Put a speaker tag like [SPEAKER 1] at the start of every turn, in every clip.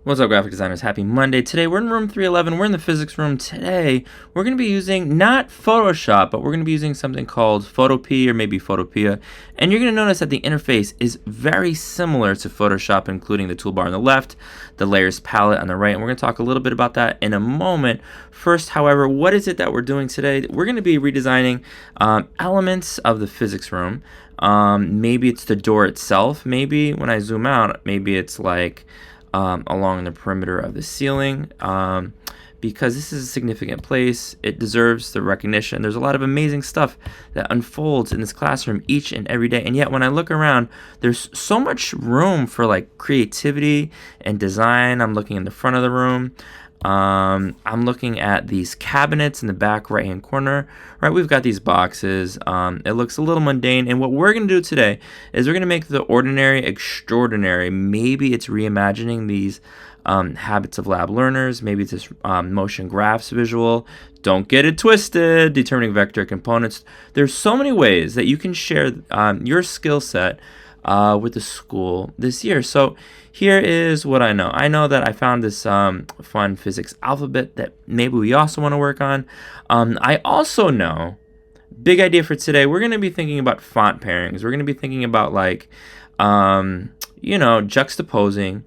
[SPEAKER 1] What's up, graphic designers? Happy Monday. Today we're in room 311. We're in the physics room. Today we're going to be using not Photoshop, but we're going to be using something called photopea or maybe photopea. And you're going to notice that the interface is very similar to Photoshop, including the toolbar on the left, the layers palette on the right. And we're going to talk a little bit about that in a moment. First, however, what is it that we're doing today? We're going to be redesigning elements of the physics room. Maybe it's the door itself. Maybe when I zoom out, maybe it's like along the perimeter of the ceiling, because this is a significant place. It deserves the recognition. There's a lot of amazing stuff that unfolds in this classroom each and every day, and yet when I look around, there's so much room for like creativity and design. I'm looking in the front of the room. I'm looking at these cabinets in the back right hand corner. Right, we've got these boxes. It looks a little mundane, and what we're going to do today is we're going to make the ordinary extraordinary. Maybe it's reimagining these habits of lab learners. Maybe it's this motion graphs visual. Don't get it twisted. Determining vector components. There's so many ways that you can share your skill set with the school this year. So here is what I know. I know that I found this fun physics alphabet that maybe we also want to work on. I also know, big idea for today, we're going to be thinking about font pairings. We're going to be thinking about like, juxtaposing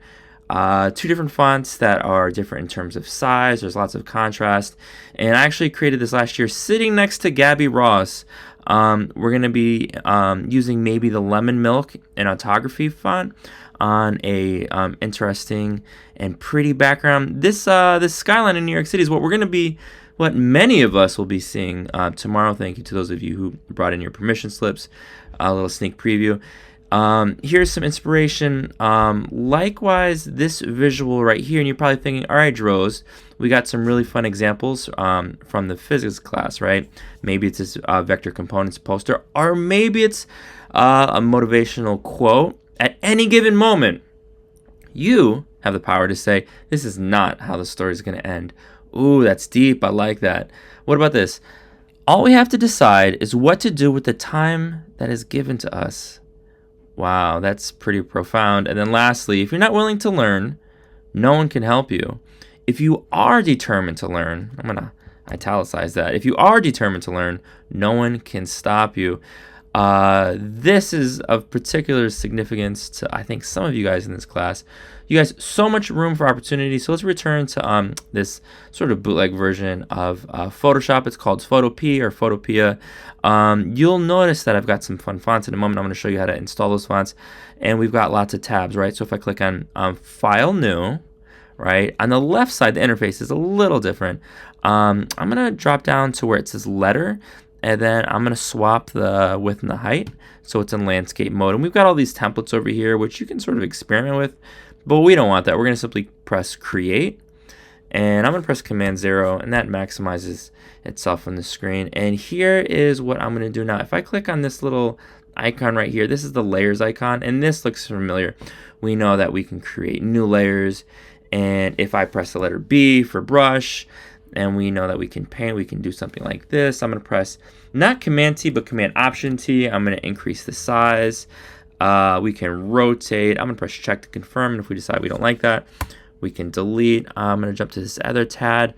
[SPEAKER 1] two different fonts that are different in terms of size. There's lots of contrast. And I actually created this last year sitting next to Gabby Ross. We're going to be using maybe the lemon milk and autography font on a interesting and pretty background. This skyline in New York City is what many of us will be seeing tomorrow. Thank you to those of you who brought in your permission slips. A little sneak preview. Here's some inspiration. Likewise, this visual right here, and you're probably thinking, all right, Dros, we got some really fun examples from the physics class, right? Maybe it's this vector components poster, or maybe it's a motivational quote. At any given moment, you have the power to say, this is not how the story is going to end. Ooh, that's deep. I like that. What about this? All we have to decide is what to do with the time that is given to us. Wow, that's pretty profound. And then lastly, if you're not willing to learn, no one can help you. If you are determined to learn, I'm going to italicize that. If you are determined to learn, no one can stop you. This is of particular significance to, I think, some of you guys in this class. You guys, so much room for opportunity. So let's return to this sort of bootleg version of Photoshop. It's called photopea or photopea. You'll notice that I've got some fun fonts in a moment. I'm going to show you how to install those fonts. And we've got lots of tabs, right? So if I click on File New, right, on the left side, the interface is a little different. I'm going to drop down to where it says Letter. And then I'm going to swap the width and the height so it's in landscape mode. And we've got all these templates over here, which you can sort of experiment with. But we don't want that. We're going to simply press Create. And I'm going to press Command 0, and that maximizes itself on the screen. And here is what I'm going to do now. If I click on this little icon right here, this is the layers icon, and this looks familiar. We know that we can create new layers. And if I press the letter B for brush, and we know that we can paint, we can do something like this. I'm going to press not Command T, but Command Option T. I'm going to increase the size. We can rotate. I'm going to press check to confirm. And if we decide we don't like that, we can delete. I'm going to jump to this other tab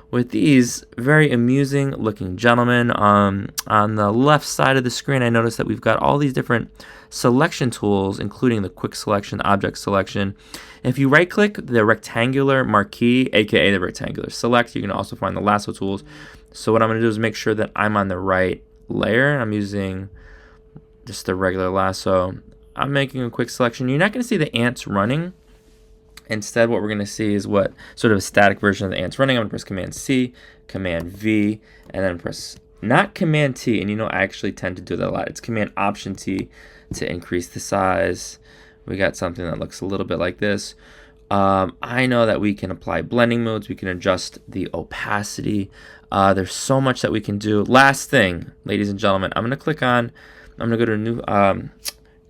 [SPEAKER 1] with these very amusing looking gentlemen. On the left side of the screen, I notice that we've got all these different selection tools, including the quick selection, object selection. If you right click the rectangular marquee, aka the rectangular select, you can also find the lasso tools. So what I'm going to do is make sure that I'm on the right layer. I'm using just the regular lasso. I'm making a quick selection. You're not going to see the ants running. Instead, what we're going to see is what sort of a static version of the ants running. I'm going to press Command C, Command V, and then press not Command T. And I actually tend to do that a lot. It's Command Option T to increase the size. We got something that looks a little bit like this. I know that we can apply blending modes. We can adjust the opacity. There's so much that we can do. Last thing, ladies and gentlemen, I'm going to go to a new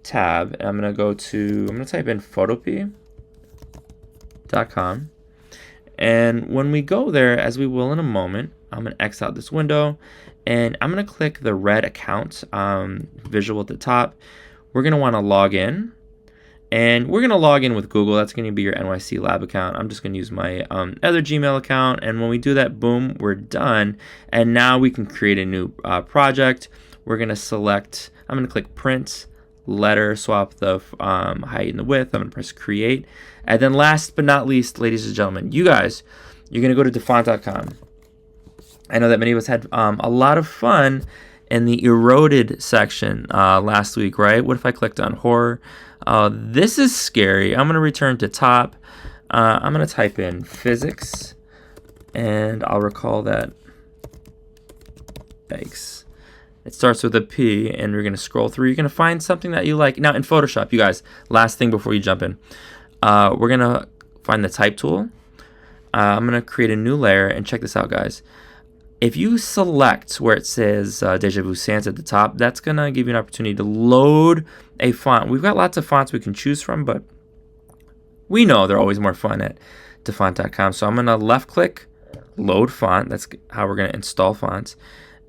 [SPEAKER 1] tab, and I'm going to type in photopea.com. And when we go there, as we will in a moment, I'm going to X out this window, and I'm going to click the red account visual at the top. We're going to want to log in. And we're going to log in with Google. That's going to be your NYC lab account. I'm just going to use my other Gmail account. And when we do that, boom, we're done. And now we can create a new project. We're going to select, I'm going to click print, letter, swap the height and the width. I'm going to press create. And then last but not least, ladies and gentlemen, you guys, you're going to go to defont.com. I know that many of us had a lot of fun in the eroded section last week, right? What if I clicked on horror? This is scary. I'm going to return to top. I'm going to type in physics, and I'll recall that. Yikes. It starts with a P, and we're going to scroll through. You're going to find something that you like. Now, in Photoshop, you guys, last thing before you jump in, we're going to find the type tool. I'm going to create a new layer, and check this out, guys. If you select where it says Deja Vu Sans at the top, that's going to give you an opportunity to load a font. We've got lots of fonts we can choose from, but we know they're always more fun at defont.com. So I'm going to left click, load font. That's how we're going to install fonts.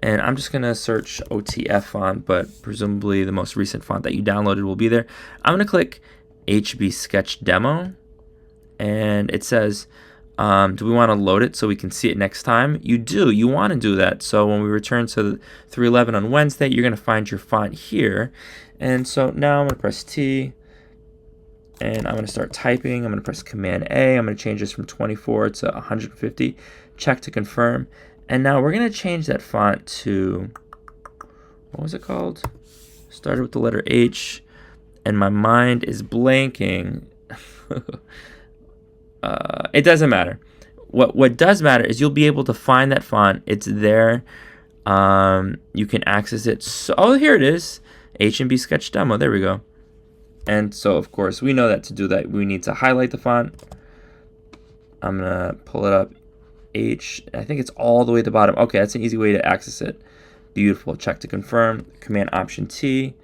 [SPEAKER 1] And I'm just going to search OTF font, but presumably the most recent font that you downloaded will be there. I'm going to click HB Sketch Demo, and it says, do we want to load it so we can see it next time? You do. You want to do that. So when we return to 311 on Wednesday, you're going to find your font here. And so now I'm going to press T, and I'm going to start typing. I'm going to press Command A. I'm going to change this from 24 to 150. Check to confirm. And now we're going to change that font to, what was it called? Started with the letter H, and my mind is blanking. It doesn't matter. What does matter is you'll be able to find that font. It's there. You can access it. So, oh, here it is. H&B Sketch Demo. There we go. And so, of course, we know that to do that, we need to highlight the font. I'm going to pull it up. I think it's all the way at the bottom. Okay, that's an easy way to access it. Beautiful. Check to confirm. Command Option T.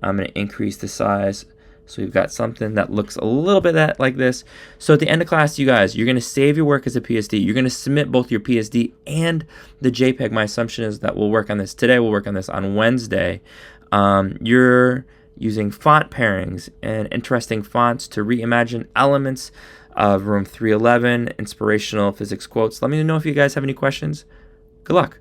[SPEAKER 1] I'm going to increase the size. So we've got something that looks a little bit like this. So at the end of class, you guys, you're going to save your work as a PSD. You're going to submit both your PSD and the JPEG. My assumption is that we'll work on this today. We'll work on this on Wednesday. You're using font pairings and interesting fonts to reimagine elements of room 311, inspirational physics quotes. Let me know if you guys have any questions. Good luck.